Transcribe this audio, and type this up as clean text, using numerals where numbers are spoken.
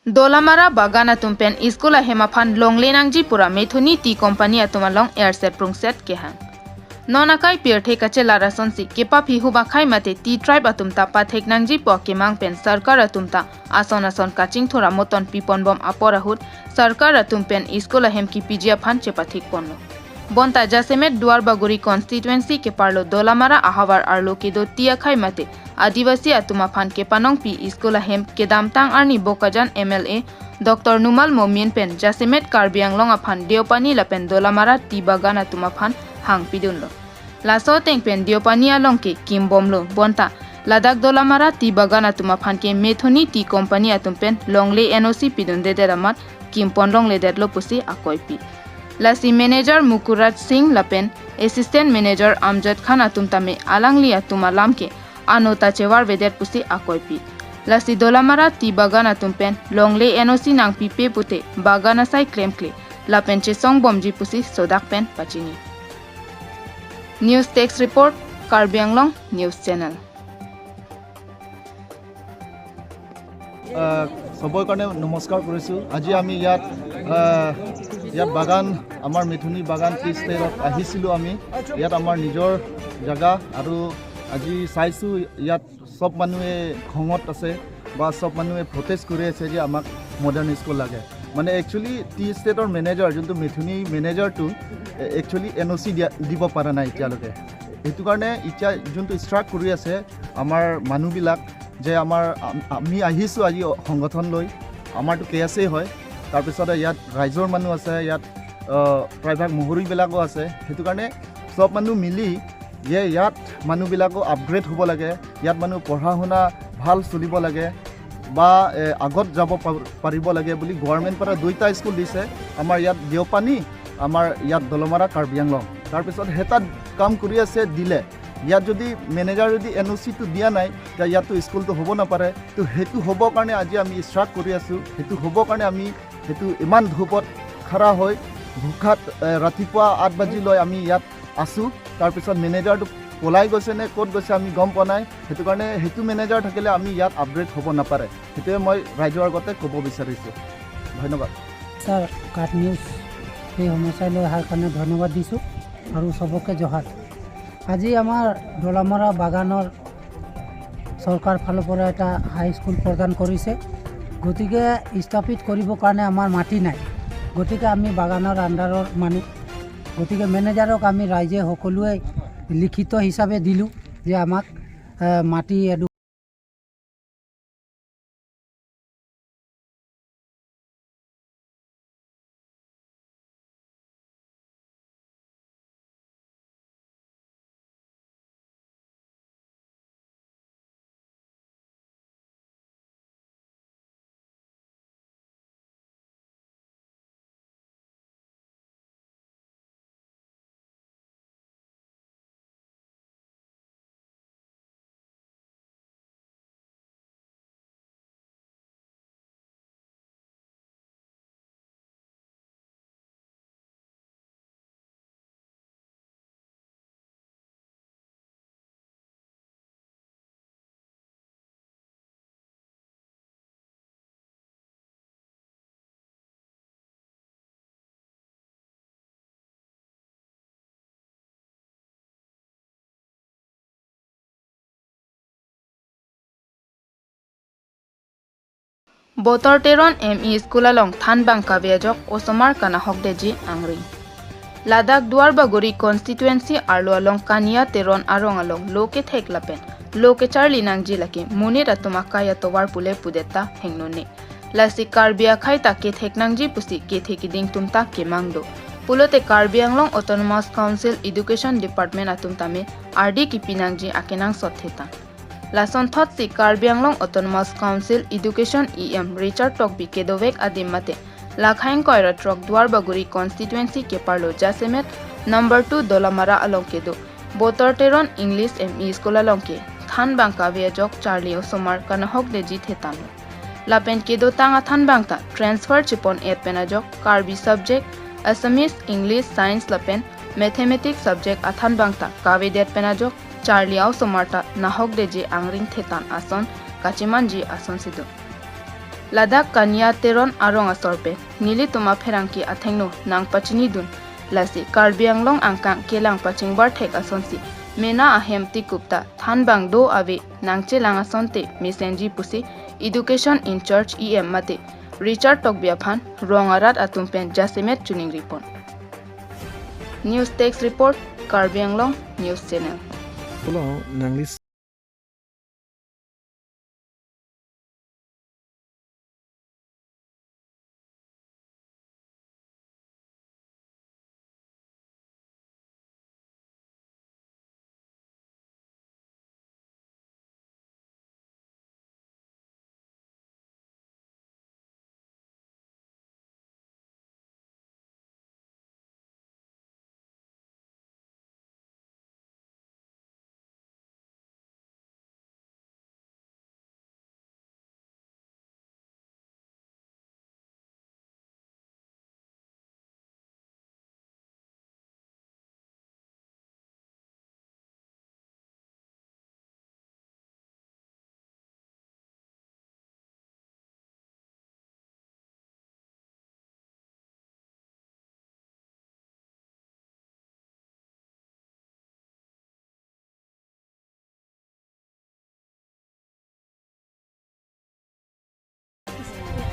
Dolamara bagana tumpen iskola hemaphan longlenangji pura methoni ti company atumalong airset prungset kehang. Nonakai pier thekache larason si kepa phihu bakhai mate ti tribe atumta patheknangji po kemang pen sarkar atumta ason kaching thora moton pipon bom aporahut sarkar atumpen iskola hem ki pijia phan chepathik ponno. Bonta jasemet Duarbaguri constituency ke parlo Dolamara ahavar arlo kedo tia khai mate आदिवासी आतुमा फान के पानोंग पी इस्कोला हेम के दामतांग आर्नी बोकाजान MLA डॉक्टर नुमाल मोमिन पेन जासेमेट कार्बी आंगलोंग अफान देवपानी लपेन दोलामारा ती बागान आतुमा फान हांग पिदुनलो लासो तेंग पेन देवपानी आलोंग के किम बोमलो बोंता लद्दाख दोलामारा ती बागान आतुमा फान के मेथोनी ती कंपनी आतुम पेन लोंगले NOC पिदुन दे दरामत किम पोंडोंग ले देदलो पुसी आकोइपी लासी मैनेजर मुकुराज सिंह लपेन असिस्टेंट मैनेजर अमजद खान आतुमता में आलांगली आतुमा लाम के Anota cewar vedet pusi akoipi. Lasi dolamara ti bagana tumpen longle NOC nang pipe pute bagana sai claim kle. La penche song bomji pusi sodak pen pachini. News text report Karbi Anglong News Channel. সবৰ কাৰণে নমস্কাৰ কৰিছোঁ আজি আমি ইয়াত বাগান আমাৰ মিথুনি বাগান টি ষ্টেটত আহিছিলোঁ আমি ইয়াত আমাৰ নিজৰ জাগা আৰু আজি চাইছোঁ ইয়াত সব মানুহে খঙত আছে বা সব মানুহে প্ৰটেষ্ট কৰি আছে যে আমাক মডাৰ্ণ স্কুল লাগে মানে একচুৱেলি টি ষ্টেটৰ মেনেজাৰ যোনটো মিথুনি মেনেজাৰটো একচুৱেলি NOC দিব পৰা নাই এতিয়ালৈকে সেইটো কাৰণে এতিয়া যোনটো ষ্ট্ৰাইক কৰি আছে আমাৰ মানুহবিলাক যে আমি আহিছোঁ আজি সংগঠন লৈ আমাৰটো কেএছএ হয় তাৰপিছতে ইয়াত ৰাইজৰ মানুহ আছে ইয়াত প্ৰায়ভাগ মহৰীবিলাকো আছে সেইটো কাৰণে সব মানুহ মিলি যে ইয়াত মানুহবিলাকো আপগ্ৰেড হ'ব লাগে ইয়াত মানুহ পঢ়া শুনা ভাল চলিব লাগে বা আগত যাব পাৰিব লাগে বুলি গভৰ্ণমেণ্ট পৰা দুইটা স্কুল দিছে আমাৰ ইয়াত দেওপানী আমাৰ ইয়াত দলমাৰা কাৰ্বি আংলং তাৰপিছত হেতাত কাম কৰি আছে দিলে ইয়াত যদি মেনেজাৰ যদি NOC-টো দিয়া নাই ইয়াততো স্কুলটো হ'ব নাপাৰে তো সেইটো হ'বৰ কাৰণে আজি আমি ষ্ট্ৰাইক কৰি আছোঁ সেইটো হ'বৰ কাৰণে আমি সেইটো ইমান ধূপত খাৰা হৈ ভোকাত ৰাতিপুৱা 8 বাজিলৈ আমি ইয়াত আছোঁ তাৰপিছত মেনেজাৰটো পলাই গৈছে নে ক'ত গৈছে আমি গম পোৱা নাই সেইটো কাৰণে সেইটো মেনেজাৰ থাকিলে আমি ইয়াত আপগ্ৰেড হ'ব নাপাৰে সেইটোৱে মই ৰাইজৰ আগতে ক'ব বিচাৰিছোঁ ধন্যবাদ ছাৰ কাট নিউজ এই সমস্যালৈ অহাৰ কাৰণে ধন্যবাদ দিছোঁ আৰু চবকে জহাৰ আজি আমাৰ দলামৰা বাগানৰ চৰকাৰ ফালৰ পৰা এটা হাই স্কুল প্ৰদান কৰিছে গতিকে স্থাপিত কৰিবৰ কাৰণে আমাৰ মাটি নাই গতিকে আমি বাগানৰ আণ্ডাৰৰ মানুহ গতিকে মেনেজাৰক আমি ৰাইজে সকলোৱে লিখিত হিচাপে দিলোঁ যে আমাক মাটি Botor teron ME School along Thanbang Kaviajok Osomar Kana Hokdeji Angri. Ladakh Duarbaguri constituency arlo along Kania teron arong along Loke Theklapen. Loke Charlie Nangji laki Munir Atumakaya Towar Pule Pudeta Hengnone. Lasi Karbia Kaita Ke Theknangji Pusi Ke Thekiding Tumta Kemangdo. Pulote Karbi Anglong Autonomous Council Education Department Atumtame RD Kipinangji Akenang Sotheta. Lason thot si Karbi Anglong Autonomous Council Education EM Richard Tokbi Kedovek Adimate Lakhain Koira Trok Duarbaguri constituency ke parlo jasemet number 2 Dolamara along kedo Botor teron English ME School along ke Thanbang Kaviajok Charlie Osomar Kanahok deji thetano Lapen kedo tanga Thanbang ta transfer chipon penajok Karbi subject Assamese English Science lapen mathematics subject Athanbang ta Kavidet penajok Charlie Osomarta Nahok deji angring thetan ason kachimanji ason sido Ladak Kanya Teron Arong Asorpe, Nili Tuma Ferangki Athengno, Nang Pachini Dun, Lasi Karbi Anglong Angkang Kelang Paching Bartek Asonsi, Mena Ahem Tikupta, Thanbang Do Ave, Nangche Langasonte, Mesenji Pusi, Education in Church EM Mate, Richard Tokbiaphan, Rongarat Atumpen Jasemet Tuning Report. News Text Report, Karbi Anglong News Channel. Hello, Nanglis.